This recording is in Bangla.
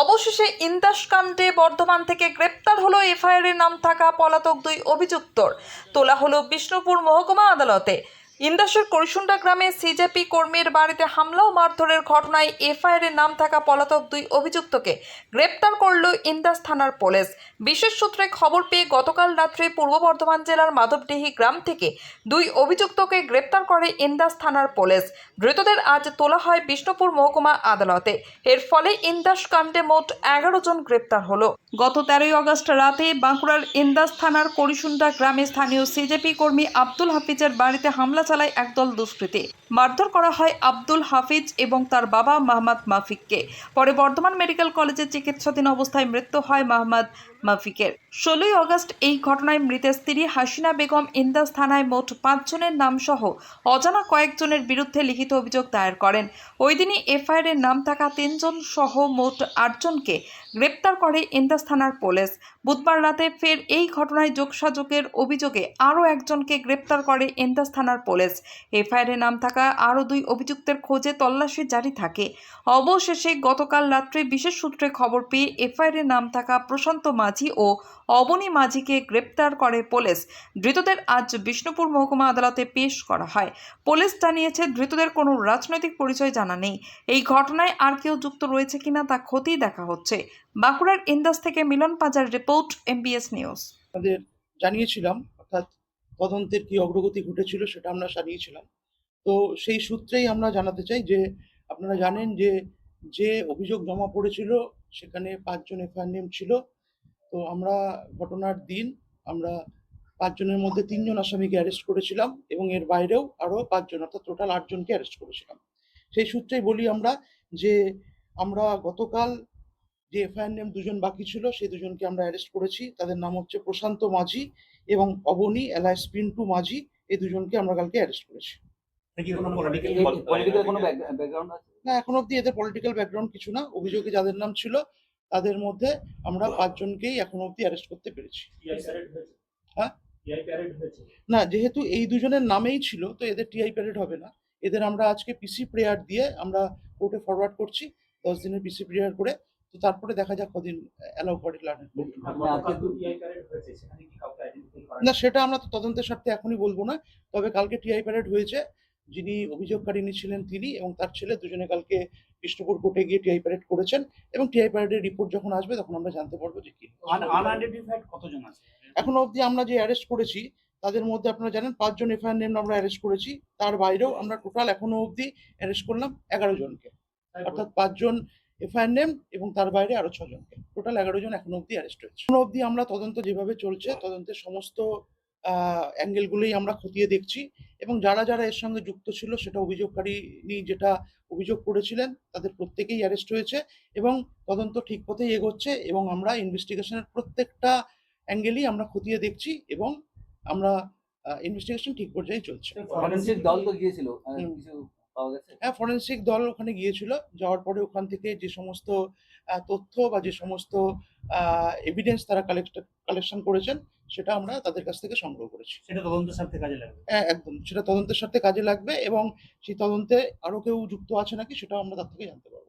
অবশেষে ইন্দাস কাণ্ডে বর্ধমান থেকে গ্রেপ্তার হলো এফআইআর এর নাম থাকা পলাতক দুই অভিযুক্তর। তোলা হলো বিষ্ণুপুর মহকুমা আদালতে। ইন্দাসের করিসুন্ডা গ্রামে সিজেপি কর্মীর বাড়িতে হামলা ও মারধরের ঘটনায় এফআইআর এর নাম থাকা পলাতক দুই অভিযুক্তকে গ্রেপ্তার করল ইন্দাস থানার পুলিশ। বিশেষ সূত্রে খবর পেয়ে গতকাল রাত্রে পূর্ব বর্ধমান জেলার মাধবডিহি গ্রাম থেকে দুই অভিযুক্তকে গ্রেপ্তার করে ইন্দাস থানার পুলিশ। ধৃতদের আজ তোলা হয় বিষ্ণুপুর মহকুমা আদালতে। এর ফলে ইন্দাস কাণ্ডে মোট 11 জন গ্রেপ্তার হলো। গত 13 আগস্ট রাতে বাঁকুড়ার ইন্দাস থানার করিসুন্ডা গ্রামে স্থানীয় সিজেপি কর্মী আব্দুল হাফিজের বাড়িতে হামলা চালায় একদল দুষ্কৃতী। মারধর করা হয় আব্দুল হাফিজ এবং তার বাবা মোহাম্মদ মাফিককে। পরে বর্ধমান মেডিকেল কলেজে চিকিৎসাধীন অবস্থায় মৃত্যু হয় মোহাম্মদ মাফিকের। 16 আগস্ট এই ঘটনায় মৃতের স্ত্রী হাসিনা বেগম ইন্দাস থানায় মোট 5 জনের নাম সহ অজানা কয়েকজনের বিরুদ্ধে লিখিত অভিযোগ দায়ের করেন। ওই দিনই এফআইআর এর নাম থাকা 3 জন সহ মোট 8 জনকে গ্রেপ্তার করে ইন্দাস থানার পুলিশ। বুধবার রাতে ফের এই ঘটনায় যোগসাজশের অভিযোগে আরও একজনকে গ্রেপ্তার করে ইন্দাস থানার পুলিশ। এফআইআর এর নাম থাকা আরও 2 অভিযুক্তের খোঁজে তল্লাশি জারি থাকে। অবশেষে গতকাল রাত্রে বিশেষ সূত্রে খবর পেয়ে এফআইআর এর নাম থাকা প্রশান্ত মাঝি ও অবনী মাঝিকে গ্রেপ্তার করে পুলিশ। ধৃতদের আজ বিষ্ণুপুর মহকুমা আদালতে পেশ করা হয়। পুলিশ জানিয়েছে ধৃতদের কোনো রাজনৈতিক পরিচয় জানা নেই। এই ঘটনায় আর কেউ যুক্ত রয়েছে কিনা তা খতিয়ে দেখা হচ্ছে। বাঁকুড়ার ইন্দাস থেকে মিলন পাজার রিপোর্ট, এমবিএস নিউজ। আমাদের জানিয়েছিলাম, অর্থাৎ তদন্তের কি অগ্রগতি ঘটেছিল সেটা আমরা জানিয়েছিলাম। তো সেই সূত্রেই আমরা জানাতে চাই যে আপনারা জানেন যে যে অভিযোগ জমা পড়েছিল সেখানে 5 জন এফআইআর নেম ছিল। তো আমরা ঘটনার দিন আমরা 5 জনের মধ্যে 3 জন আসামিকে অ্যারেস্ট করেছিলাম এবং এর বাইরেও আরও 5 জন, অর্থাৎ টোটাল 8 জনকে অ্যারেস্ট করেছিলাম। সেই সূত্রেই বলি আমরা যে আমরা গতকাল যে এফআইআর নেম 2 জন বাকি ছিল সেই 2 জনকে আমরা অ্যারেস্ট করেছি। তাদের নাম হচ্ছে প্রশান্ত মাঝি এবং অবনী এলাইস পিন্টু মাঝি। এই 2 জনকে আমরা কালকে অ্যারেস্ট করেছি। না, এখন অব্দি এদের পলিটিক্যাল ব্যাকগ্রাউন্ড কিছু না। অভিযোগে যাদের নাম ছিল তাদের মধ্যে আমরা 5 জনকেই এখন অব্দি অ্যারেস্ট করতে পেরেছি। হ্যাঁ, না, যেহেতু এই 2 জনের নামেই ছিল তো এদের টিআই প্যারেড হবে না। এদের আমরা আজকে পিসি প্রেয়ার দিয়ে আমরা কোর্টে ফরওয়ার্ড করছি 10 দিনের পিসি প্রেয়ার করে। তো তারপরে দেখা যাক কদিন অ্যালাউ করে লার্নার। না, সেটা আমরা তো তদন্তের স্বার্থে এখনই বলবো না। তবে কালকে টিআই প্যারেড হয়েছে। যিনি অভিযোগকারিনী ছিলেন তিনি এবং তার ছেলে দুজনে কালকে বিষ্ণুপুর কোর্টে গিয়ে টিআই প্যারেড করেছেন এবং টিআই প্যারেডের রিপোর্ট যখন আসবে তখন আমরা জানতে পারবো যে কি। এখন অবধি আমরা যে অ্যারেস্ট করেছি তাদের মধ্যে আপনারা জানেন 5 জন এফআইআর নেম আমরা অ্যারেস্ট করেছি। তার বাইরেও আমরা টোটাল এখনো অবধি অ্যারেস্ট করলাম 11 জনকে, অর্থাৎ 5 জন এফআইআর নেম এবং তার বাইরে আরো 6 জনকে, টোটাল 11 জন এখনো অবধি অ্যারেস্ট হয়েছে। এখনো অবধি আমরা তদন্ত যেভাবে চলছে তদন্তের সমস্ত অ্যাঙ্গেলগুলোই আমরা খতিয়ে দেখছি এবং যারা যারা এর সঙ্গে যুক্ত ছিল সেটা অভিযোগকারিনী যেটা অভিযোগ করেছিলেন তাদের প্রত্যেকেই অ্যারেস্ট হয়েছে এবং তদন্ত ঠিক পথেই এগোচ্ছে এবং আমরা ইনভেস্টিগেশনের প্রত্যেকটা অ্যাঙ্গেলই আমরা খতিয়ে দেখছি এবং আমরা ইনভেস্টিগেশন ঠিক পর্যায়ে চলছে। ফরেনসিক দল তো গিয়েছিল, কিছু পাওয়া গেছে? হ্যাঁ, ফরেনসিক দল ওখানে গিয়েছিল। যাওয়ার পরে ওখান থেকে যে সমস্ত তথ্য বা যে সমস্ত এভিডেন্স তারা কালেকশন করেছেন সেটা আমরা তাদের কাছ থেকে সংগ্রহ করেছি। সেটা তদন্তের স্বার্থে কাজে লাগবে। হ্যাঁ, একদম সেটা তদন্তের সাথে কাজে লাগবে এবং সেই তদন্তে আরো কেউ যুক্ত আছে নাকি সেটাও আমরা তার থেকে জানতে পারবো।